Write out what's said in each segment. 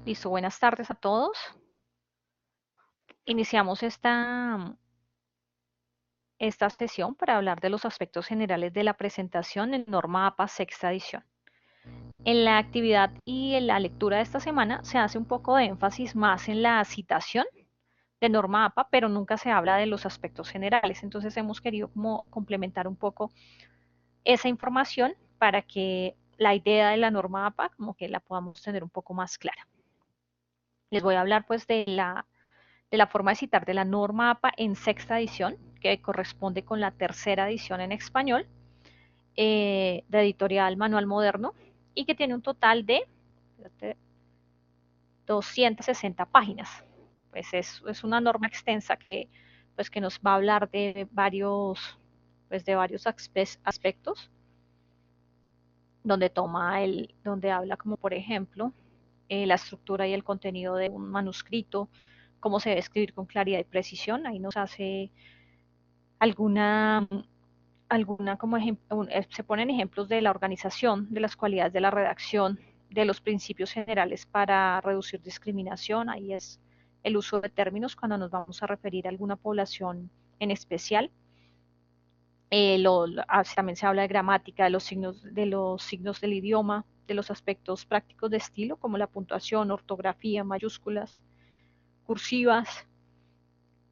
Listo, buenas tardes a todos. Iniciamos esta sesión para hablar de los aspectos generales de la presentación en Norma APA sexta edición. En la actividad y en la lectura de esta semana se hace un poco de énfasis más en la citación de Norma APA, pero nunca se habla de los aspectos generales. Entonces hemos querido como complementar un poco esa información para que la idea de la Norma APA como que la podamos tener un poco más clara. Les voy a hablar pues de la forma de citar de la norma APA en sexta edición, que corresponde con la tercera edición en español, de editorial Manual Moderno, y que tiene un total de 260 páginas. Pues es una norma extensa que nos va a hablar de varios aspectos, donde habla como por ejemplo la estructura y el contenido de un manuscrito, cómo se debe escribir con claridad y precisión. Ahí nos hace alguna, se ponen ejemplos de la organización, de las cualidades de la redacción, de los principios generales para reducir discriminación. Ahí es el uso de términos cuando nos vamos a referir a alguna población en especial. También se habla de gramática, de los signos del idioma, de los aspectos prácticos de estilo, como la puntuación, ortografía, mayúsculas, cursivas,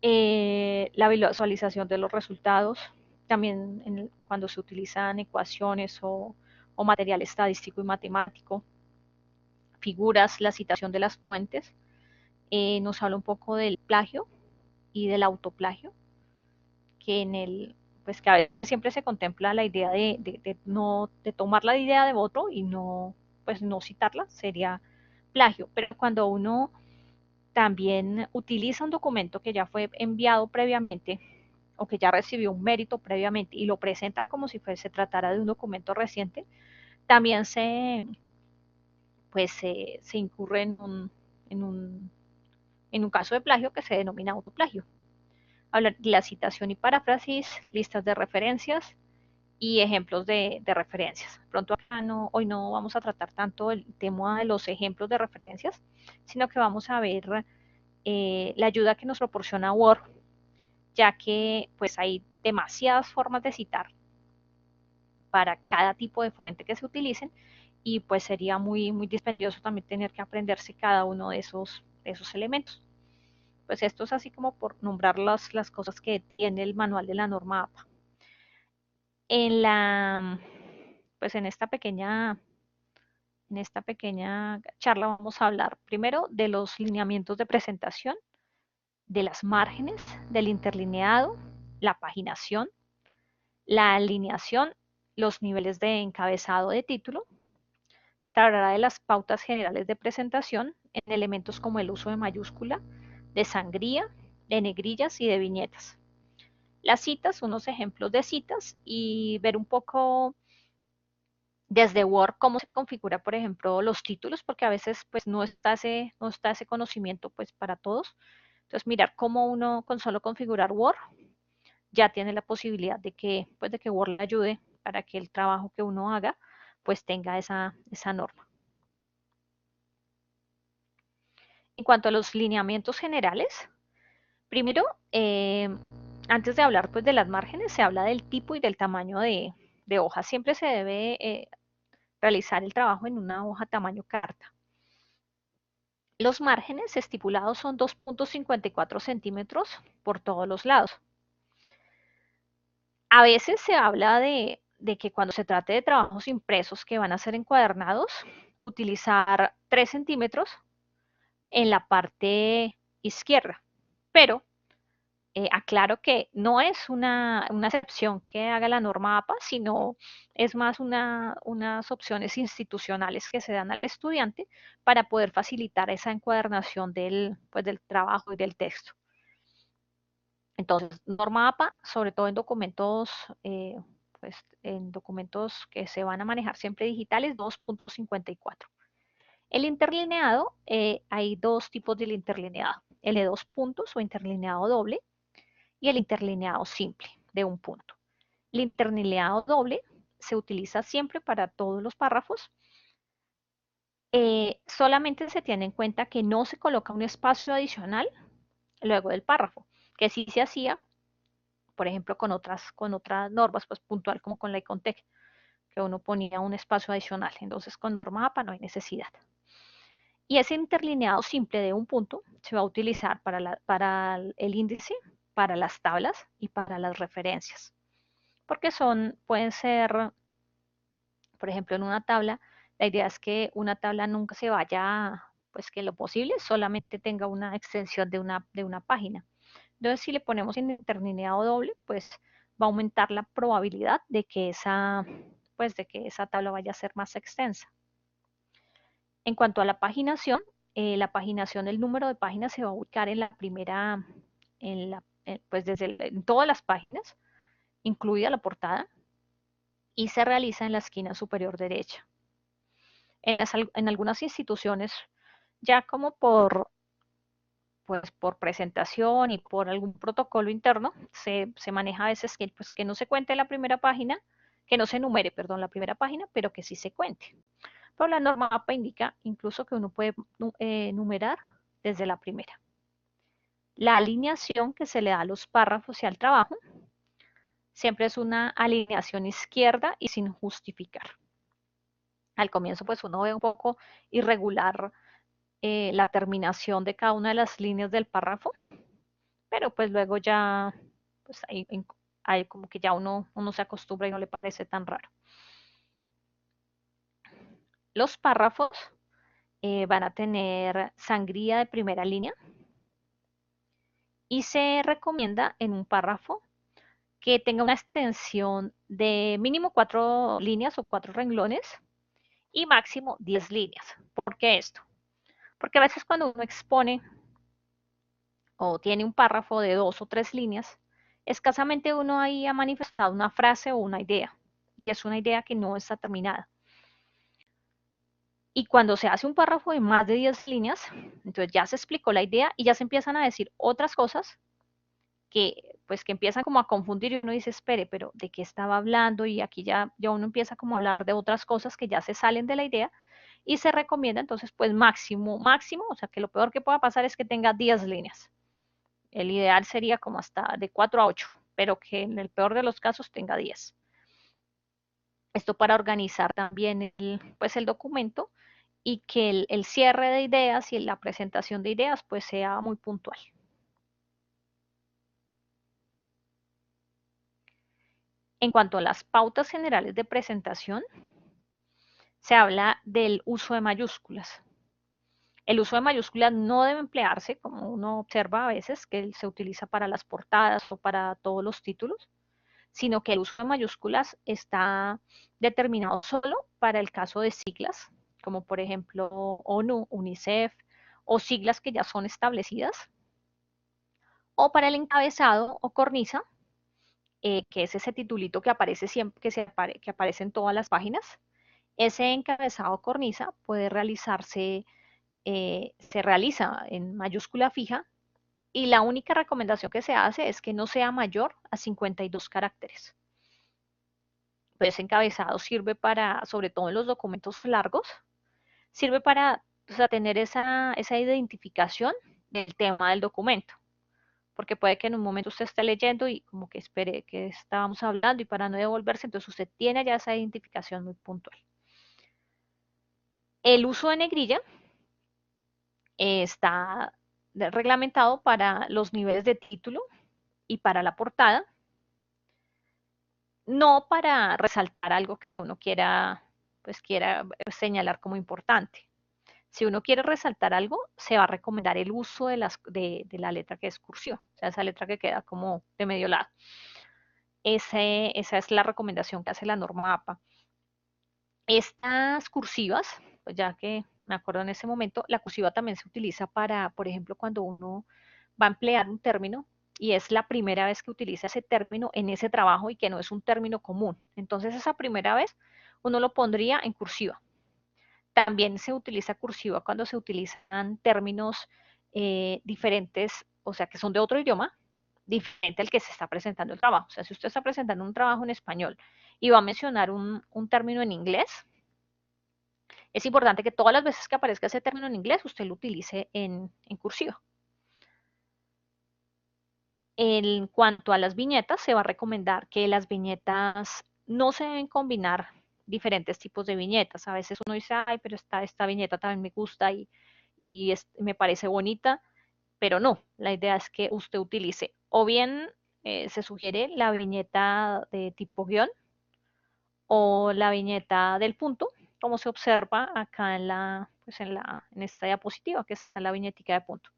la visualización de los resultados, también cuando se utilizan ecuaciones o material estadístico y matemático, figuras, la citación de las fuentes. Nos habla un poco del plagio y del autoplagio, que que a veces siempre se contempla la idea de tomar la idea de otro y no citarla, sería plagio, pero cuando uno también utiliza un documento que ya fue enviado previamente o que ya recibió un mérito previamente y lo presenta como si se tratara de un documento reciente, también se incurre en un, en un caso de plagio que se denomina autoplagio. Hablar de la citación y paráfrasis, listas de referencias y ejemplos de referencias. Pronto acá hoy no vamos a tratar tanto el tema de los ejemplos de referencias, sino que vamos a ver la ayuda que nos proporciona Word, ya que pues hay demasiadas formas de citar para cada tipo de fuente que se utilicen y pues sería muy, muy dispendioso también tener que aprenderse cada uno de esos elementos. Pues esto es así como por nombrar las cosas que tiene el manual de la norma APA. En la, pues en esta pequeña charla vamos a hablar primero de los lineamientos de presentación, de las márgenes, del interlineado, la paginación, la alineación, los niveles de encabezado de título. Hablará de las pautas generales de presentación en elementos como el uso de mayúscula, de sangría, de negrillas y de viñetas. Las citas, unos ejemplos de citas y ver un poco desde Word cómo se configura, por ejemplo, los títulos, porque a veces pues no está ese conocimiento pues para todos. Entonces mirar cómo uno con solo configurar Word ya tiene la posibilidad de que Word le ayude para que el trabajo que uno haga pues tenga esa norma. En cuanto a los lineamientos generales, primero, antes de hablar pues de las márgenes, se habla del tipo y del tamaño de hoja. Siempre se debe realizar el trabajo en una hoja tamaño carta. Los márgenes estipulados son 2.54 centímetros por todos los lados. A veces se habla de que cuando se trate de trabajos impresos que van a ser encuadernados, utilizar 3 centímetros en la parte izquierda, pero aclaro que no es una excepción que haga la norma APA, sino es más unas opciones institucionales que se dan al estudiante para poder facilitar esa encuadernación del trabajo y del texto. Entonces, norma APA, sobre todo en documentos que se van a manejar siempre digitales, 2.54. El interlineado, hay dos tipos del interlineado, el de 2 puntos o interlineado doble y el interlineado simple de 1 punto. El interlineado doble se utiliza siempre para todos los párrafos solamente se tiene en cuenta que no se coloca un espacio adicional luego del párrafo, que sí se hacía, por ejemplo, con otras normas, pues puntual como con la ICONTEC, que uno ponía un espacio adicional. Entonces, con norma APA no hay necesidad. Y ese interlineado simple de un punto se va a utilizar para el índice, para las tablas y para las referencias. Porque pueden ser, por ejemplo, en una tabla, la idea es que una tabla nunca se vaya, pues que lo posible solamente tenga una extensión de una página. Entonces, si le ponemos en interlineado doble, pues va a aumentar la probabilidad de que esa tabla vaya a ser más extensa. En cuanto a la paginación, el número de páginas se va a ubicar en la primera, pues en todas las páginas, incluida la portada, y se realiza en la esquina superior derecha. En algunas instituciones, ya como por presentación y por algún protocolo interno, se maneja a veces que no se cuente la primera página, que no se numere, perdón, la primera página, pero que sí se cuente. Pero la norma APA indica incluso que uno puede numerar desde la primera. La alineación que se le da a los párrafos y al trabajo siempre es una alineación izquierda y sin justificar. Al comienzo pues uno ve un poco irregular la terminación de cada una de las líneas del párrafo, pero pues luego ya pues ahí como que ya uno se acostumbra y no le parece tan raro. Los párrafos van a tener sangría de primera línea y se recomienda en un párrafo que tenga una extensión de mínimo 4 líneas o 4 renglones y máximo 10 líneas. ¿Por qué esto? Porque a veces cuando uno expone o tiene un párrafo de 2 o 3 líneas, escasamente uno ahí ha manifestado una frase o una idea, y es una idea que no está terminada. Y cuando se hace un párrafo de más de 10 líneas, entonces ya se explicó la idea y ya se empiezan a decir otras cosas que empiezan como a confundir y uno dice, espere, pero ¿de qué estaba hablando? Y aquí ya uno empieza como a hablar de otras cosas que ya se salen de la idea y se recomienda entonces pues máximo, o sea que lo peor que pueda pasar es que tenga 10 líneas. El ideal sería como hasta de 4 a 8, pero que en el peor de los casos tenga 10. Esto para organizar también el documento y que el cierre de ideas y la presentación de ideas pues sea muy puntual. En cuanto a las pautas generales de presentación, se habla del uso de mayúsculas. El uso de mayúsculas no debe emplearse, como uno observa a veces, que se utiliza para las portadas o para todos los títulos, sino que el uso de mayúsculas está determinado solo para el caso de siglas, como por ejemplo ONU, UNICEF, o siglas que ya son establecidas, o para el encabezado o cornisa, que es ese titulito que aparece siempre, que aparece en todas las páginas. Ese encabezado o cornisa se realiza en mayúscula fija y la única recomendación que se hace es que no sea mayor a 52 caracteres. Pues ese encabezado sirve para, sobre todo en los documentos largos, sirve para, o sea, tener esa identificación del tema del documento. Porque puede que en un momento usted esté leyendo y como que espere que estábamos hablando y para no devolverse, entonces usted tiene ya esa identificación muy puntual. El uso de negrilla está reglamentado para los niveles de título y para la portada, no para resaltar algo que uno quiera señalar como importante. Si uno quiere resaltar algo, se va a recomendar el uso de la letra que es cursiva, o sea, esa letra que queda como de medio lado. Esa es la recomendación que hace la norma APA. Estas cursivas, pues ya que me acuerdo en ese momento, la cursiva también se utiliza para, por ejemplo, cuando uno va a emplear un término y es la primera vez que utiliza ese término en ese trabajo y que no es un término común. Entonces, esa primera vez uno lo pondría en cursiva. También se utiliza cursiva cuando se utilizan términos diferentes, o sea, que son de otro idioma, diferente al que se está presentando el trabajo. O sea, si usted está presentando un trabajo en español y va a mencionar un término en inglés, Es importante que todas las veces que aparezca ese término en inglés, usted lo utilice en cursiva. En cuanto a las viñetas, se va a recomendar que las viñetas no se deben combinar diferentes tipos de viñetas. A veces uno dice, ay, pero esta viñeta también me gusta y me parece bonita, pero no, la idea es que usted utilice o bien se sugiere la viñeta de tipo guión o la viñeta del punto, como se observa acá en esta diapositiva, que está la viñetica de punto.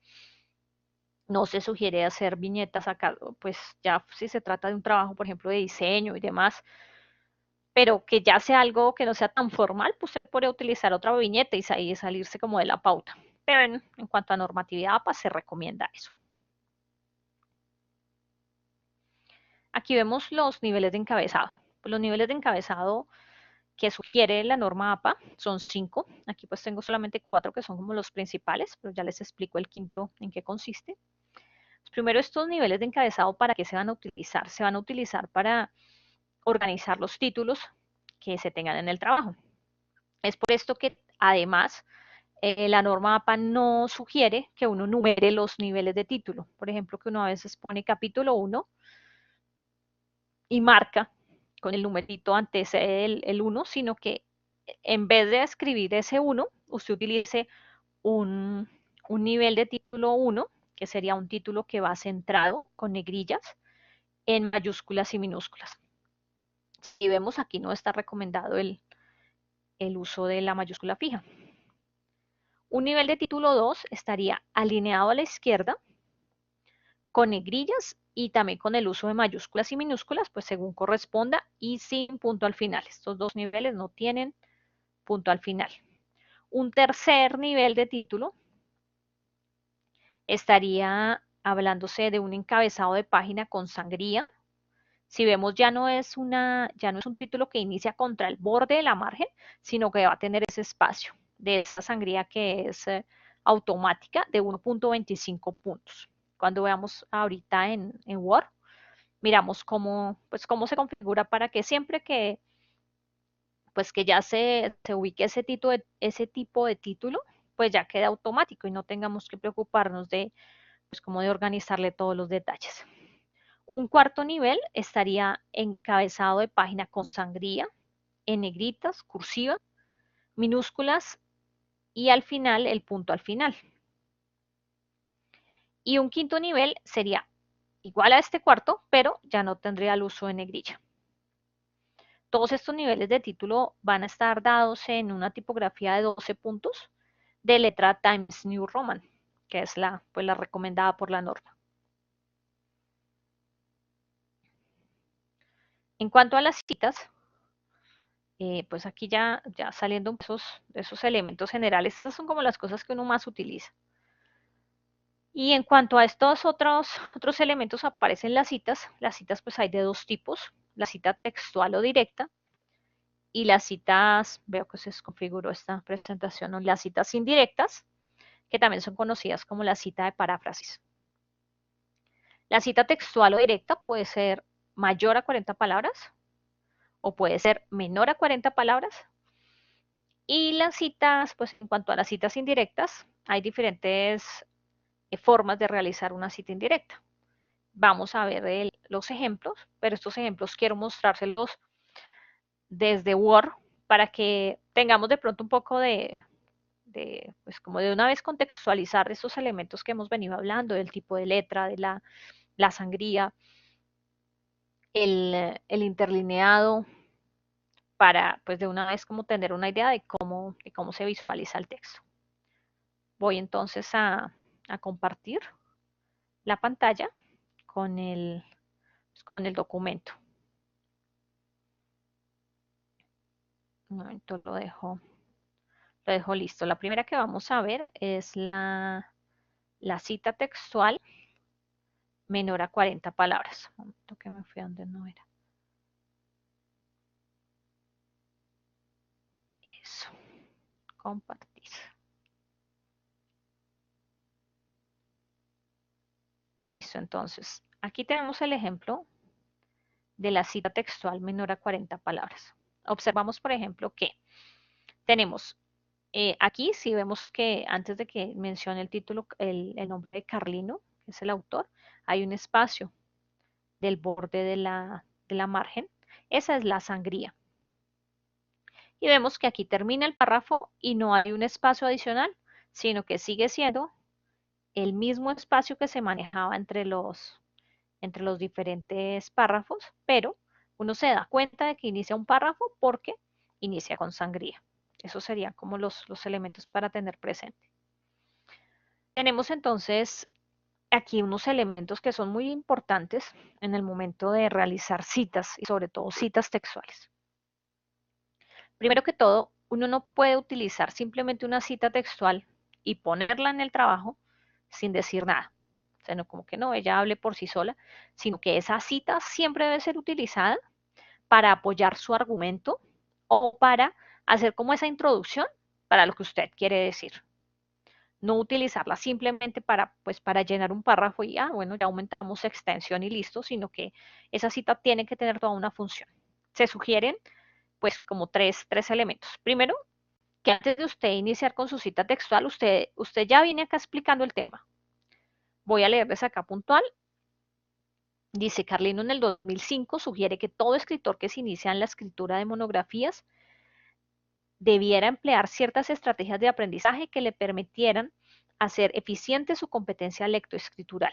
No se sugiere hacer viñetas acá, pues ya si se trata de un trabajo, por ejemplo, de diseño y demás, pero que ya sea algo que no sea tan formal, pues se puede utilizar otra viñeta y salirse como de la pauta. Pero en cuanto a normatividad APA, se recomienda eso. Aquí vemos los niveles de encabezado. Pues los niveles de encabezado que sugiere la norma APA son 5. Aquí pues tengo solamente 4 que son como los principales, pero ya les explico el quinto en qué consiste. Primero, estos niveles de encabezado, ¿para qué se van a utilizar? Se van a utilizar para organizar los títulos que se tengan en el trabajo. Es por esto que además la norma APA no sugiere que uno numere los niveles de título. Por ejemplo, que uno a veces pone capítulo 1 y marca con el numerito antes el 1, sino que en vez de escribir ese 1, usted utilice un, un nivel de título 1, que sería un título que va centrado con negrillas en mayúsculas y minúsculas. Si vemos aquí no está recomendado el uso de la mayúscula fija. Un nivel de título 2 estaría alineado a la izquierda con negrillas y también con el uso de mayúsculas y minúsculas, pues según corresponda y sin punto al final. Estos dos niveles no tienen punto al final. Un tercer nivel de título estaría hablándose de un encabezado de página con sangría. Si vemos, ya no es un título que inicia contra el borde de la margen, sino que va a tener ese espacio de esa sangría que es automática de 1.25 puntos. Cuando veamos ahorita en Word, miramos pues cómo se configura para que siempre que, pues que ya se ubique ese tipo de título, pues ya quede automático y no tengamos que preocuparnos de, pues como de organizarle todos los detalles. Un cuarto nivel estaría encabezado de página con sangría, en negritas, cursiva, minúsculas y al final el punto al final. Y un quinto nivel sería igual a este cuarto, pero ya no tendría el uso de negrilla. Todos estos niveles de título van a estar dados en una tipografía de 12 puntos de letra Times New Roman, que es pues la recomendada por la norma. En cuanto a las citas, pues aquí ya saliendo de esos elementos generales, estas son como las cosas que uno más utiliza. Y en cuanto a estos otros elementos aparecen las citas pues hay de dos tipos, la cita textual o directa y las citas, veo que se desconfiguró esta presentación, ¿no? Las citas indirectas, que también son conocidas como la cita de paráfrasis. La cita textual o directa puede ser mayor a 40 palabras o puede ser menor a 40 palabras. Y las citas, pues en cuanto a las citas indirectas, hay diferentes formas de realizar una cita indirecta. Vamos a ver los ejemplos, pero estos ejemplos quiero mostrárselos desde Word para que tengamos de pronto un poco pues como de una vez contextualizar estos elementos que hemos venido hablando, del tipo de letra, de la sangría, el interlineado, para pues de una vez como tener una idea de cómo se visualiza el texto. Voy entonces a compartir la pantalla con con el documento. Un momento lo dejo listo. La primera que vamos a ver es la cita textual menor a 40 palabras. Un momento que me fui a donde no era. Eso, compartir. Listo, entonces, aquí tenemos el ejemplo de la cita textual menor a 40 palabras. Observamos, por ejemplo, que tenemos Aquí sí vemos que antes de que mencione el título, el nombre de Carlino, que es el autor, hay un espacio del borde de la margen. Esa es la sangría. Y vemos que aquí termina el párrafo y no hay un espacio adicional, sino que sigue siendo el mismo espacio que se manejaba entre los diferentes párrafos, pero uno se da cuenta de que inicia un párrafo porque inicia con sangría. Esos serían como los elementos para tener presente. Tenemos entonces aquí unos elementos que son muy importantes en el momento de realizar citas y sobre todo citas textuales. Primero que todo, uno no puede utilizar simplemente una cita textual y ponerla en el trabajo sin decir nada. O sea, no como que no, ella hable por sí sola, sino que esa cita siempre debe ser utilizada para apoyar su argumento o para hacer como esa introducción para lo que usted quiere decir. No utilizarla simplemente para, pues, para llenar un párrafo y, bueno, ya aumentamos extensión y listo, sino que esa cita tiene que tener toda una función. Se sugieren, pues, como tres elementos. Primero, que antes de usted iniciar con su cita textual, usted ya viene acá explicando el tema. Voy a leerles acá puntual. Dice, Carlino en el 2005 sugiere que todo escritor que se inicia en la escritura de monografías debiera emplear ciertas estrategias de aprendizaje que le permitieran hacer eficiente su competencia lectoescritural,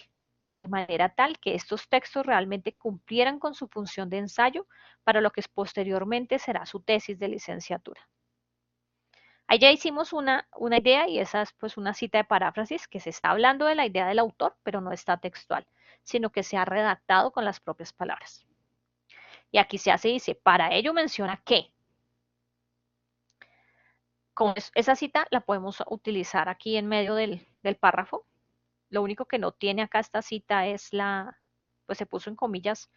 de manera tal que estos textos realmente cumplieran con su función de ensayo para lo que posteriormente será su tesis de licenciatura. Ahí ya hicimos una idea y esa es pues una cita de paráfrasis que se está hablando de la idea del autor, pero no está textual, sino que se ha redactado con las propias palabras. Y aquí se hace, dice, para ello menciona que, con esa cita la podemos utilizar aquí en medio del párrafo. Lo único que no tiene acá esta cita es pues se puso en comillas,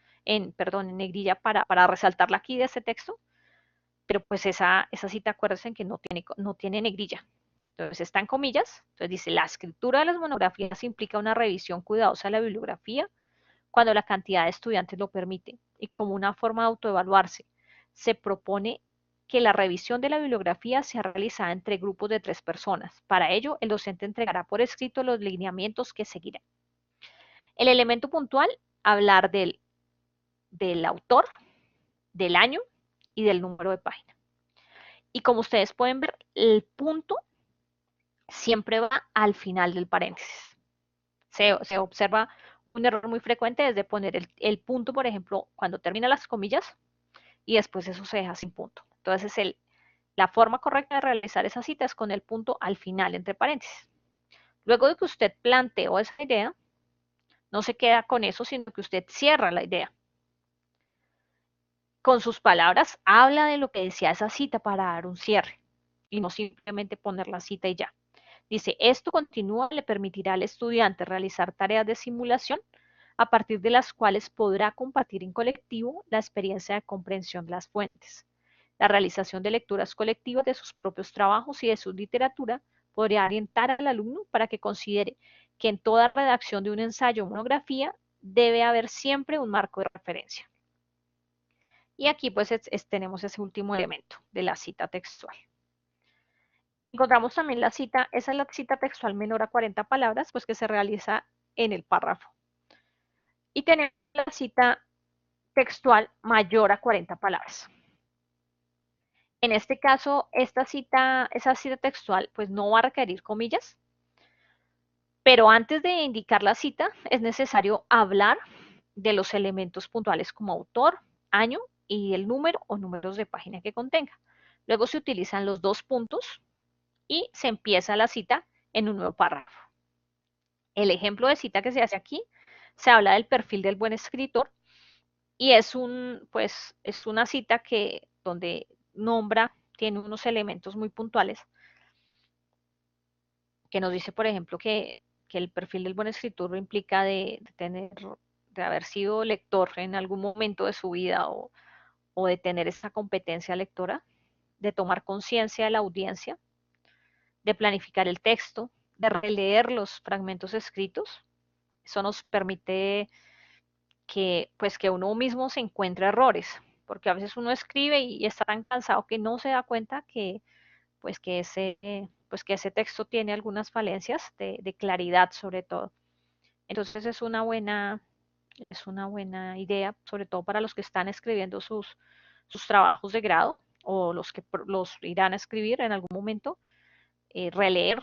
perdón, en negrilla para resaltarla aquí de este texto, pero pues esa cita acuérdense que no tiene negrilla. Entonces está en comillas, entonces dice, la escritura de las monografías implica una revisión cuidadosa de la bibliografía cuando la cantidad de estudiantes lo permite y como una forma de autoevaluarse. Se propone que la revisión de la bibliografía sea realizada entre grupos de 3 personas. Para ello, el docente entregará por escrito los lineamientos que seguirán. El elemento puntual, hablar del autor, del año y del número de página. Y como ustedes pueden ver, el punto siempre va al final del paréntesis. Se observa un error muy frecuente desde poner el punto, por ejemplo, cuando termina las comillas y después eso se deja sin punto. Entonces, la forma correcta de realizar esa cita es con el punto al final, entre paréntesis. Luego de que usted planteó esa idea, no se queda con eso, sino que usted cierra la idea. Con sus palabras, habla de lo que decía esa cita para dar un cierre y no simplemente poner la cita y ya. Dice, esto continúa, le permitirá al estudiante realizar tareas de simulación a partir de las cuales podrá compartir en colectivo la experiencia de comprensión de las fuentes. La realización de lecturas colectivas de sus propios trabajos y de su literatura podría orientar al alumno para que considere que en toda redacción de un ensayo o monografía debe haber siempre un marco de referencia. Y aquí pues tenemos ese último elemento de la cita textual. Encontramos también la cita, esa es la cita textual menor a 40 palabras, pues que se realiza en el párrafo. Y tenemos la cita textual mayor a 40 palabras. En este caso, esa cita textual, pues no va a requerir comillas, pero antes de indicar la cita, es necesario hablar de los elementos puntuales como autor, año y el número o números de página que contenga. Luego se utilizan los dos puntos y se empieza la cita en un nuevo párrafo. El ejemplo de cita que se hace aquí, se habla del perfil del buen escritor y pues, es una cita donde nombra, tiene unos elementos muy puntuales que nos dice, por ejemplo, que el perfil del buen escritor implica de haber sido lector en algún momento de su vida o de tener esa competencia lectora, de tomar conciencia de la audiencia, de planificar el texto, de releer los fragmentos escritos. Eso nos permite pues, que uno mismo se encuentre errores, porque a veces uno escribe y está tan cansado que no se da cuenta que pues que ese texto tiene algunas falencias de claridad sobre todo. Entonces es una buena idea, sobre todo para los que están escribiendo sus trabajos de grado o los que los irán a escribir en algún momento, releer,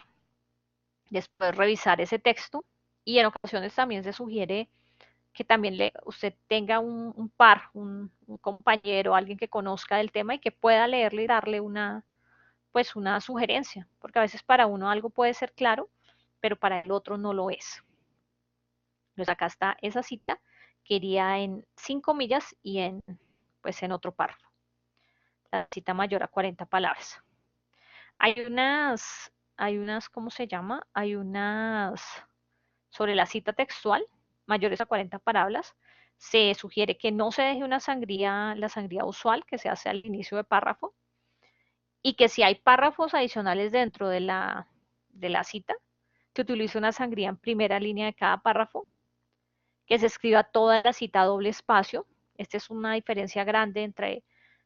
después revisar ese texto y en ocasiones también se sugiere que también usted tenga un par, un compañero, alguien que conozca del tema y que pueda leerle y darle pues una sugerencia, porque a veces para uno algo puede ser claro, pero para el otro no lo es. Entonces acá está esa cita que iría en 5 millas y pues en otro párrafo. La cita mayor a 40 palabras. Hay unas, ¿cómo se llama? Hay unas, sobre la cita textual, mayores a 40 palabras, se sugiere que no se deje una sangría, la sangría usual que se hace al inicio de párrafo, y que si hay párrafos adicionales dentro de la cita, que utilice una sangría en primera línea de cada párrafo, que se escriba toda la cita a doble espacio. Esta es una diferencia grande entre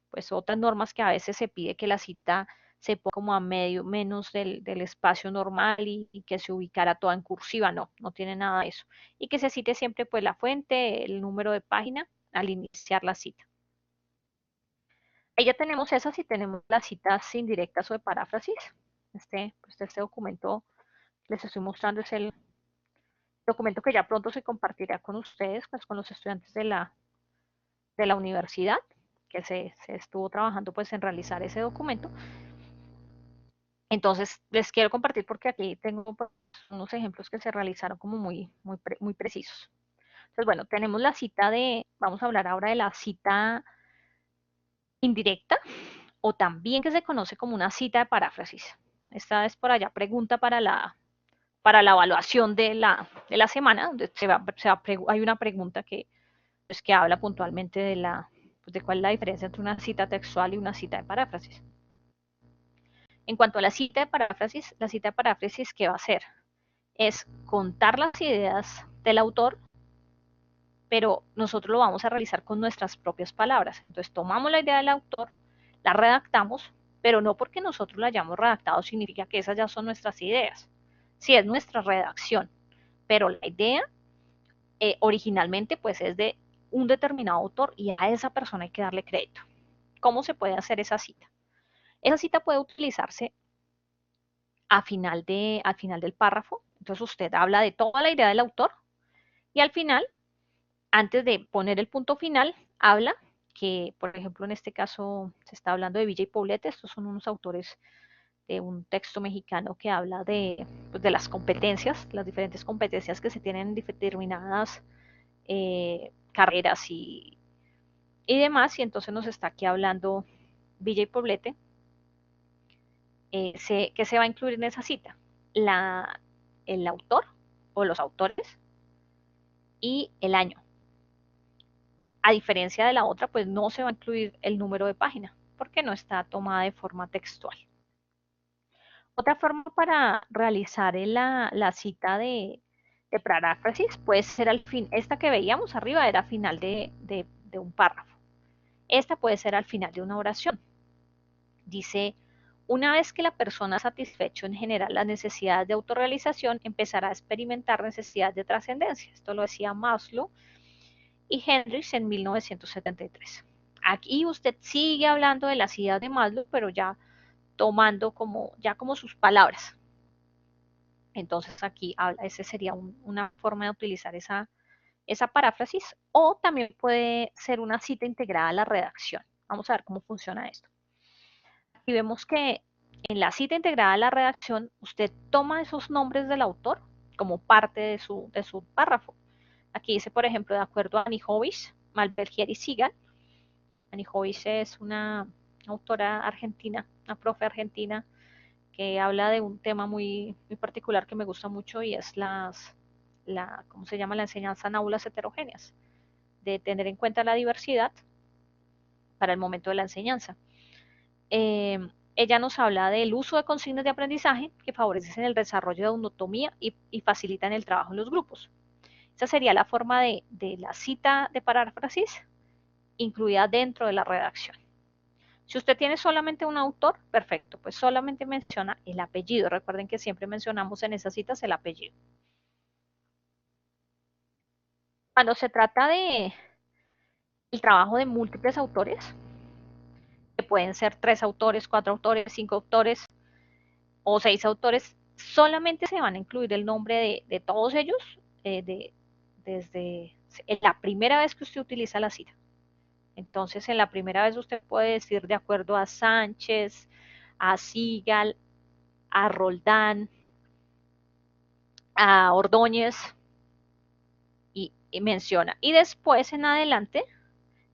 pues otras normas que a veces se pide que la cita se ponga como a medio menos del espacio normal y que se ubicara toda en cursiva, no, no tiene nada de eso. Y que se cite siempre pues la fuente, el número de página al iniciar la cita. Ahí ya tenemos esas y tenemos las citas indirectas o de paráfrasis. Pues este documento les estoy mostrando es el documento que ya pronto se compartirá con ustedes, pues con los estudiantes de la universidad, que se estuvo trabajando pues en realizar ese documento. Entonces, les quiero compartir porque aquí tengo pues, unos ejemplos que se realizaron como muy precisos. Entonces, bueno, tenemos la cita vamos a hablar ahora de la cita indirecta o también que se conoce como una cita de paráfrasis. Esta es por allá pregunta para la evaluación de la semana, donde hay una pregunta pues, que habla puntualmente pues, de cuál es la diferencia entre una cita textual y una cita de paráfrasis. En cuanto a la cita de paráfrasis, ¿qué va a hacer? Es contar las ideas del autor, pero nosotros lo vamos a realizar con nuestras propias palabras. Entonces tomamos la idea del autor, la redactamos, pero no porque nosotros la hayamos redactado significa que esas ya son nuestras ideas. Sí, es nuestra redacción, pero la idea originalmente pues es de un determinado autor y a esa persona hay que darle crédito. ¿Cómo se puede hacer esa cita? Esa cita puede utilizarse al final del párrafo. Entonces usted habla de toda la idea del autor y al final, antes de poner el punto final, habla que, por ejemplo, en este caso se está hablando de Villa y Poblete. Estos son unos autores de un texto mexicano que habla pues, de las competencias, las diferentes competencias que se tienen en determinadas carreras y demás. Y entonces nos está aquí hablando Villa y Poblete. ¿Qué se va a incluir en esa cita? El autor o los autores y el año. A diferencia de la otra, pues no se va a incluir el número de página porque no está tomada de forma textual. Otra forma para realizar la cita de paráfrasis puede ser al fin, esta que veíamos arriba era final de un párrafo. Esta puede ser al final de una oración. Dice, una vez que la persona ha satisfecho en general las necesidades de autorrealización, empezará a experimentar necesidades de trascendencia. Esto lo decía Maslow y Hendricks en 1973. Aquí usted sigue hablando de las ideas de Maslow, pero ya tomando ya como sus palabras. Entonces aquí habla, esa sería una forma de utilizar esa paráfrasis o también puede ser una cita integrada a la redacción. Vamos a ver cómo funciona esto. Aquí vemos que en la cita integrada a la redacción usted toma esos nombres del autor como parte de su párrafo. Aquí dice, por ejemplo, de acuerdo a Annie Hovis, Malbergier y Sigal. Annie Hovis es una autora argentina, una profe argentina que habla de un tema muy particular que me gusta mucho y es ¿cómo se llama? La enseñanza en aulas heterogéneas, de tener en cuenta la diversidad para el momento de la enseñanza. Ella nos habla del uso de consignas de aprendizaje que favorecen el desarrollo de autonomía y facilitan el trabajo en los grupos. Esa sería la forma de la cita de paráfrasis incluida dentro de la redacción. Si usted tiene solamente un autor, perfecto, pues solamente menciona el apellido. Recuerden que siempre mencionamos en esas citas el apellido. Cuando se trata de el trabajo de múltiples autores, que pueden ser 3 autores, 4 autores, 5 autores o 6 autores, solamente se van a incluir el nombre de todos ellos desde la primera vez que usted utiliza la cita. Entonces, en la primera vez usted puede decir de acuerdo a Sánchez, a Sigal, a Roldán, a Ordóñez y menciona. Y después en adelante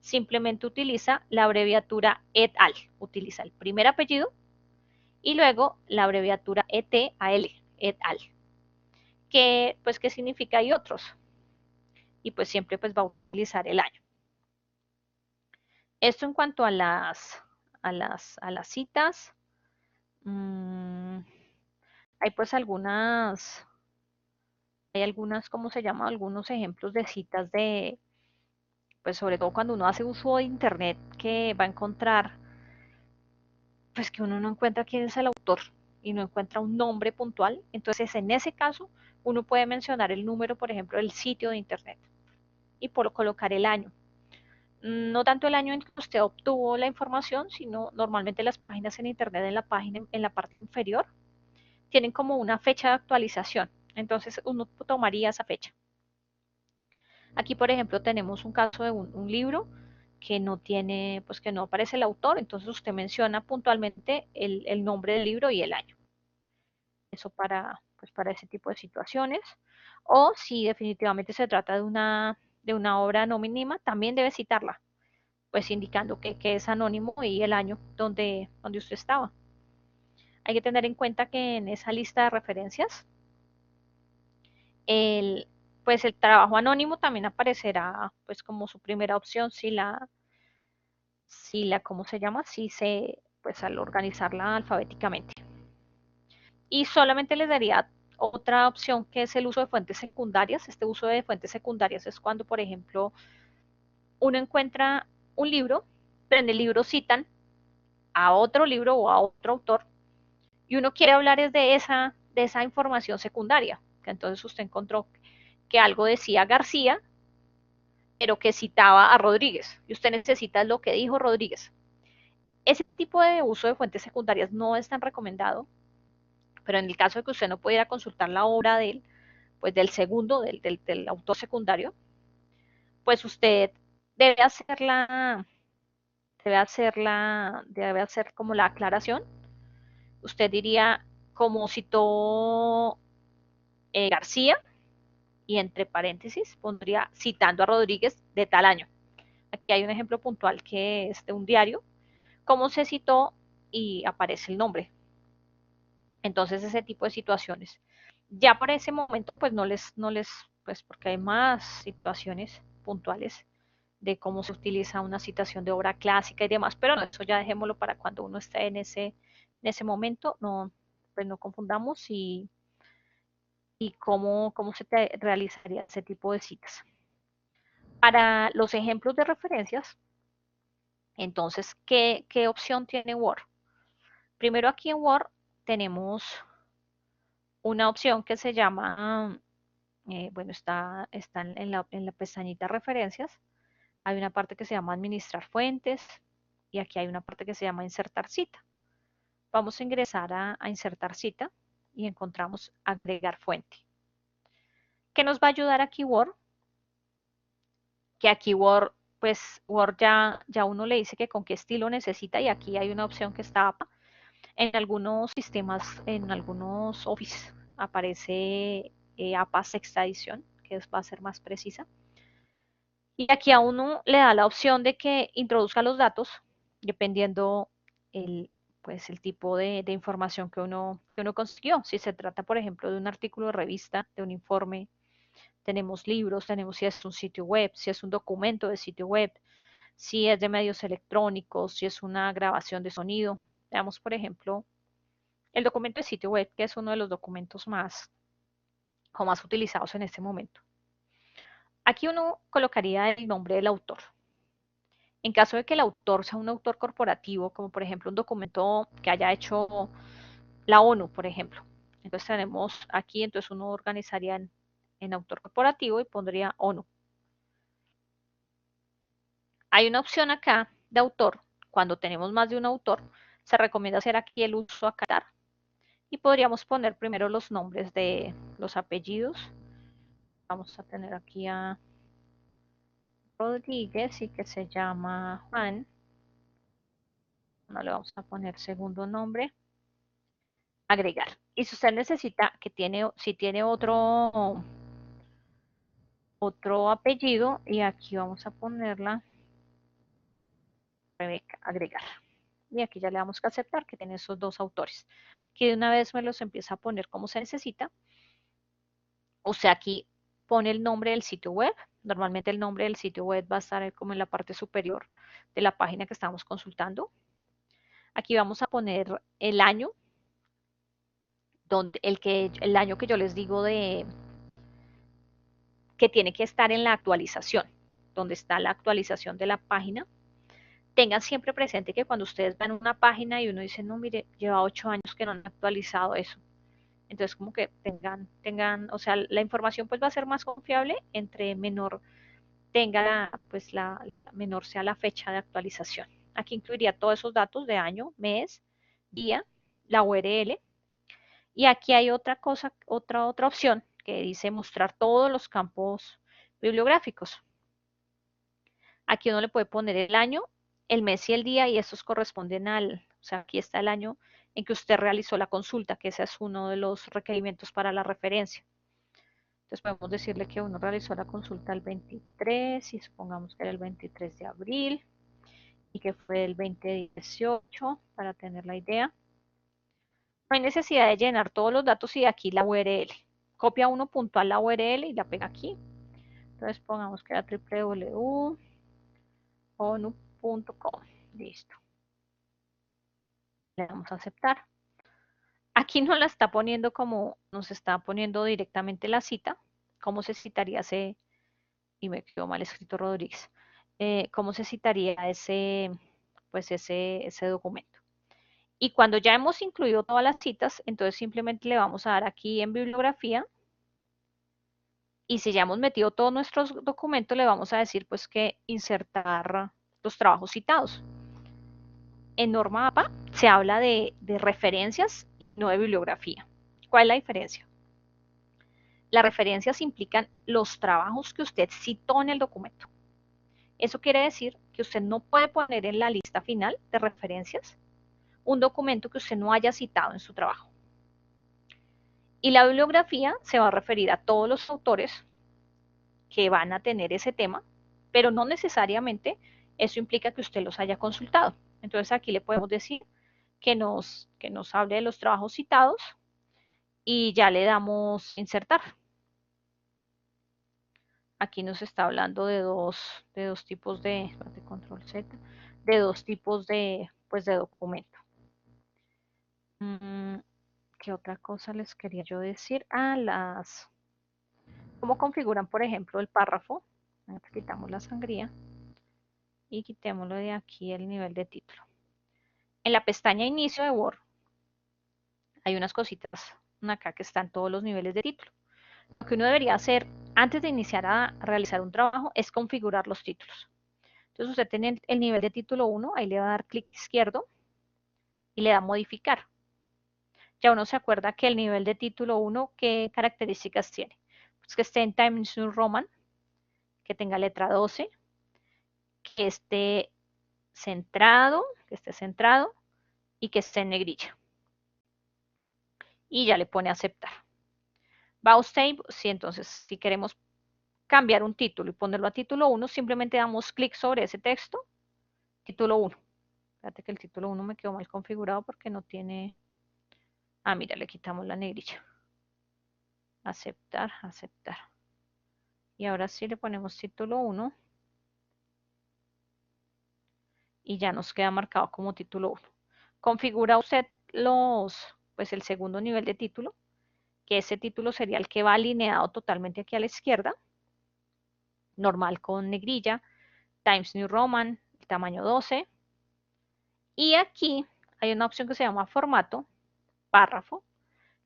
simplemente utiliza la abreviatura et al. Utiliza el primer apellido y luego la abreviatura ET-AL, et al. Que pues qué significa y otros. Y pues siempre pues va a utilizar el año. Esto en cuanto a las citas. Mmm, hay pues algunas, ¿cómo se llama? Algunos ejemplos de citas pues sobre todo cuando uno hace uso de internet, que va a encontrar, pues que uno no encuentra quién es el autor y no encuentra un nombre puntual. Entonces, en ese caso, uno puede mencionar el número, por ejemplo, del sitio de internet y por colocar el año. No tanto el año en que usted obtuvo la información, sino normalmente las páginas en internet en la parte inferior tienen como una fecha de actualización. Entonces uno tomaría esa fecha. Aquí, por ejemplo, tenemos un caso de un libro que no tiene, pues que no aparece el autor, entonces usted menciona puntualmente el nombre del libro y el año. Eso pues para ese tipo de situaciones. O si definitivamente se trata de una obra anónima, también debe citarla, pues indicando que es anónimo y el año donde usted estaba. Hay que tener en cuenta que en esa lista de referencias, el, pues el trabajo anónimo también aparecerá pues como su primera opción ¿cómo se llama? Pues al organizarla alfabéticamente. Y solamente les daría otra opción que es el uso de fuentes secundarias. Este uso de fuentes secundarias es cuando, por ejemplo, uno encuentra un libro, pero en el libro citan a otro libro o a otro autor y uno quiere hablar es de esa información secundaria. Que entonces usted encontró que algo decía García, pero que citaba a Rodríguez y usted necesita lo que dijo Rodríguez. Ese tipo de uso de fuentes secundarias no es tan recomendado, pero en el caso de que usted no pudiera consultar la obra pues del segundo, del autor secundario, pues usted debe debe hacer como la aclaración. Usted diría, como citó García, y entre paréntesis pondría citando a Rodríguez de tal año. Aquí hay un ejemplo puntual que es de un diario, cómo se citó y aparece el nombre. Entonces, ese tipo de situaciones. Ya por ese momento, pues pues porque hay más situaciones puntuales de cómo se utiliza una citación de obra clásica y demás, pero no, eso ya dejémoslo para cuando uno esté en ese momento, no, pues no confundamos y cómo se te realizaría ese tipo de citas. Para los ejemplos de referencias, entonces, ¿qué opción tiene Word? Primero aquí en Word tenemos una opción que se llama, bueno, está en la pestañita referencias. Hay una parte que se llama administrar fuentes y aquí hay una parte que se llama insertar cita. Vamos a ingresar a insertar cita y encontramos agregar fuente. ¿Qué nos va a ayudar aquí Word? Que aquí Word, pues Word ya uno le dice que con qué estilo necesita y aquí hay una opción que está APA. En algunos sistemas, en algunos Office aparece APA sexta edición, que va a ser más precisa. Y aquí a uno le da la opción de que introduzca los datos, dependiendo el, pues, el tipo de información que uno consiguió. Si se trata, por ejemplo, de un artículo de revista, de un informe, tenemos libros, tenemos si es un sitio web, si es un documento de sitio web, si es de medios electrónicos, si es una grabación de sonido. Veamos, por ejemplo, el documento de sitio web, que es uno de los documentos más utilizados en este momento. Aquí uno colocaría el nombre del autor. En caso de que el autor sea un autor corporativo, como por ejemplo un documento que haya hecho la ONU, por ejemplo. Entonces tenemos aquí, entonces uno organizaría en autor corporativo y pondría ONU. Hay una opción acá de autor. Cuando tenemos más de un autor, se recomienda hacer aquí el uso a catar y podríamos poner primero los nombres de los apellidos. Vamos a tener aquí a Rodríguez y que se llama Juan. No le vamos a poner segundo nombre. Agregar. Y si usted necesita que tiene, si tiene otro apellido, y aquí vamos a ponerla Rebeca, agregar. Y aquí ya le damos que aceptar que tiene esos dos autores. Que de una vez me los empieza a poner como se necesita. O sea, aquí pone el nombre del sitio web. Normalmente el nombre del sitio web va a estar como en la parte superior de la página que estamos consultando. Aquí vamos a poner el año, donde el año que yo les digo de que tiene que estar en la actualización, donde está la actualización de la página. Tengan siempre presente que cuando ustedes van a una página y uno dice, no, mire, lleva 8 años que no han actualizado eso. Entonces, como que tengan, o sea, la información pues va a ser más confiable entre menor tenga, pues la menor sea la fecha de actualización. Aquí incluiría todos esos datos de año, mes, día, la URL. Y aquí hay otra cosa, otra opción que dice mostrar todos los campos bibliográficos. Aquí uno le puede poner el año, el mes y el día y estos corresponden o sea, aquí está el año en que usted realizó la consulta, que ese es uno de los requerimientos para la referencia. Entonces podemos decirle que uno realizó la consulta el 23 y supongamos que era el 23 de abril y que fue el 2018 para tener la idea. No hay necesidad de llenar todos los datos y aquí la URL. Copia uno puntual la URL y la pega aquí. Entonces pongamos que era www.onu.com. Listo. Le damos a aceptar. Aquí nos la está poniendo como, nos está poniendo directamente la cita, cómo se citaría ese, y me quedó mal escrito Rodríguez, cómo se citaría pues ese documento. Y cuando ya hemos incluido todas las citas, entonces simplemente le vamos a dar aquí en bibliografía, y si ya hemos metido todos nuestros documentos, le vamos a decir pues que insertar los trabajos citados. En norma APA se habla de referencias, no de bibliografía. ¿Cuál es la diferencia? Las referencias implican los trabajos que usted citó en el documento. Eso quiere decir que usted no puede poner en la lista final de referencias un documento que usted no haya citado en su trabajo. Y la bibliografía se va a referir a todos los autores que van a tener ese tema, pero no necesariamente eso implica que usted los haya consultado. Entonces aquí le podemos decir que nos hable de los trabajos citados y ya le damos insertar. Aquí nos está hablando de dos tipos control Z, de dos tipos pues de documento. ¿Qué otra cosa les quería yo decir? ¿Cómo configuran, por ejemplo, el párrafo? Quitamos la sangría y quitémoslo de aquí el nivel de título. En la pestaña inicio de Word hay unas cositas acá que están todos los niveles de título. Lo que uno debería hacer antes de iniciar a realizar un trabajo es configurar los títulos. Entonces usted tiene el nivel de título 1, ahí le va a dar clic izquierdo y le da modificar. Ya uno se acuerda que el nivel de título 1, ¿qué características tiene? Pues que esté en Times New Roman, que tenga letra 12, que esté centrado y que esté en negrilla. Y ya le pone aceptar. Va usted, si entonces, si queremos cambiar un título y ponerlo a título 1, simplemente damos clic sobre ese texto, título 1. Fíjate que el título 1 me quedó mal configurado porque no tiene... Ah, mira, le quitamos la negrilla. Aceptar, aceptar. Y ahora sí le ponemos título 1 y ya nos queda marcado como título 1. Configura usted pues el segundo nivel de título, que ese título sería el que va alineado totalmente aquí a la izquierda, normal con negrilla, Times New Roman, tamaño 12. Y aquí hay una opción que se llama formato, párrafo,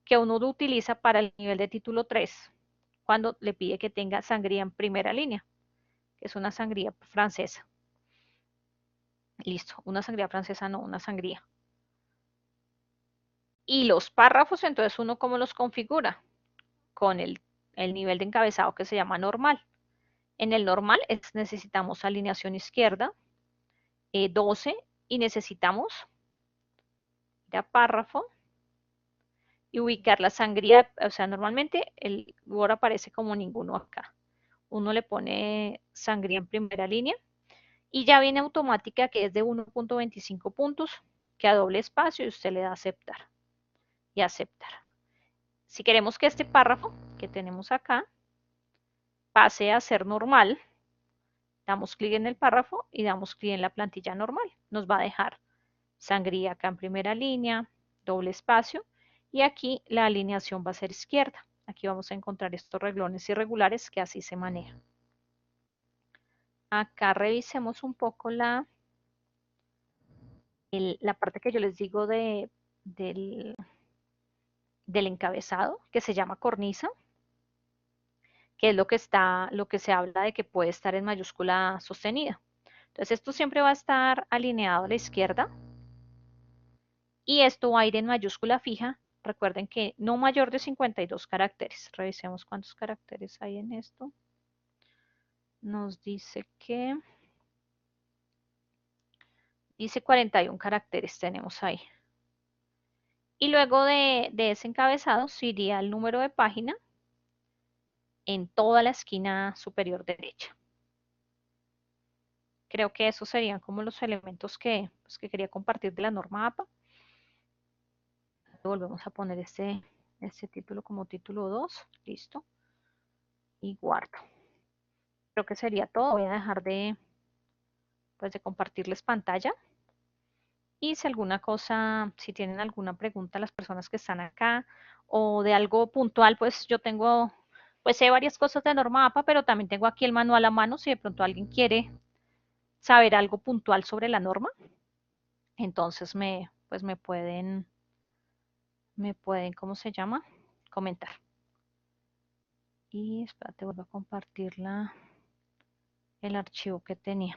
que uno utiliza para el nivel de título 3, cuando le pide que tenga sangría en primera línea, que es una sangría francesa. Listo, una sangría francesa no, una sangría. Y los párrafos, entonces uno cómo los configura con el nivel de encabezado que se llama normal. En el normal necesitamos alineación izquierda, 12, y necesitamos ir a párrafo y ubicar la sangría, o sea, normalmente el Word aparece como ninguno acá. Uno le pone sangría en primera línea y ya viene automática que es de 1.25 puntos, que a doble espacio y usted le da a aceptar y aceptar. Si queremos que este párrafo que tenemos acá pase a ser normal, damos clic en el párrafo y damos clic en la plantilla normal. Nos va a dejar sangría acá en primera línea, doble espacio, y aquí la alineación va a ser izquierda. Aquí vamos a encontrar estos renglones irregulares que así se manejan. Acá revisemos un poco la parte que yo les digo del, del encabezado, que se llama cornisa, que es lo que se habla de que puede estar en mayúscula sostenida. Entonces esto siempre va a estar alineado a la izquierda y esto va a ir en mayúscula fija. Recuerden que no mayor de 52 caracteres. Revisemos cuántos caracteres hay en esto. Nos dice que dice 41 caracteres tenemos ahí. Y luego de ese encabezado se iría el número de página en toda la esquina superior derecha. Creo que esos serían como los elementos pues, que quería compartir de la norma APA. Volvemos a poner este título como título 2. Listo. Y guardo. Creo que sería todo. Voy a dejar pues, de compartirles pantalla. Y si alguna cosa, si tienen alguna pregunta las personas que están acá o de algo puntual, pues yo tengo, pues sé varias cosas de norma APA, pero también tengo aquí el manual a mano si de pronto alguien quiere saber algo puntual sobre la norma, entonces pues ¿cómo se llama? Comentar. Y espérate, vuelvo a compartir el archivo que tenía.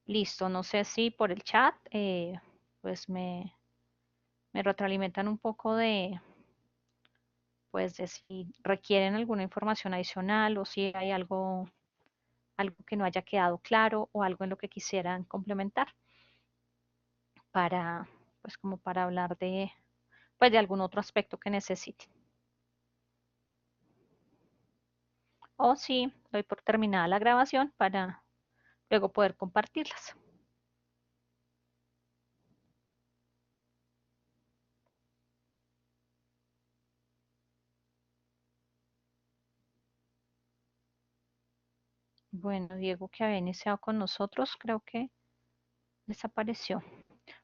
Listo, no sé si por el chat, pues me retroalimentan un poco pues de si requieren alguna información adicional o si hay algo que no haya quedado claro o algo en lo que quisieran complementar para, pues como para hablar pues de algún otro aspecto que necesiten. O si doy por terminada la grabación para luego poder compartirlas. Bueno, Diego, que había iniciado con nosotros, creo que desapareció.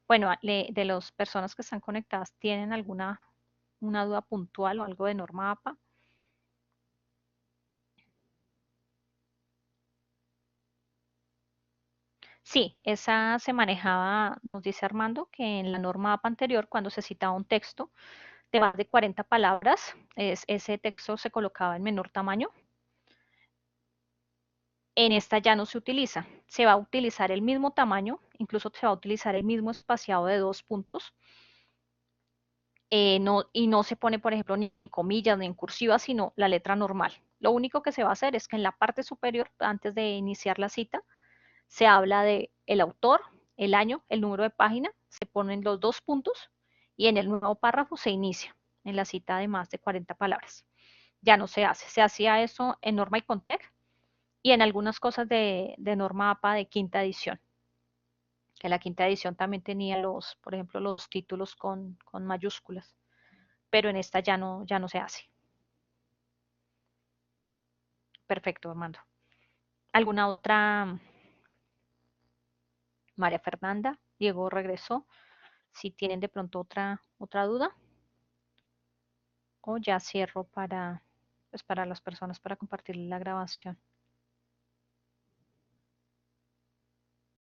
Bueno, de las personas que están conectadas, ¿tienen alguna una duda puntual o algo de norma APA? Sí, esa se manejaba, nos dice Armando, que en la norma APA anterior, cuando se citaba un texto de más de 40 palabras, ese texto se colocaba en menor tamaño. En esta ya no se utiliza. Se va a utilizar el mismo tamaño, incluso se va a utilizar el mismo espaciado de 2 puntos. Y no se pone, por ejemplo, ni en comillas ni en cursiva, sino la letra normal. Lo único que se va a hacer es que en la parte superior, antes de iniciar la cita, se habla de el autor, el año, el número de página, se ponen los 2 puntos y en el nuevo párrafo se inicia en la cita de más de 40 palabras. Ya no se hace. Se hacía eso en Norma y Contec y en algunas cosas de Norma APA de quinta edición. Que la quinta edición también tenía por ejemplo, los títulos con mayúsculas, pero en esta ya no se hace. Perfecto, Armando. ¿Alguna otra? María Fernanda, Diego regresó. Si tienen de pronto otra duda, o ya cierro pues para las personas para compartir la grabación.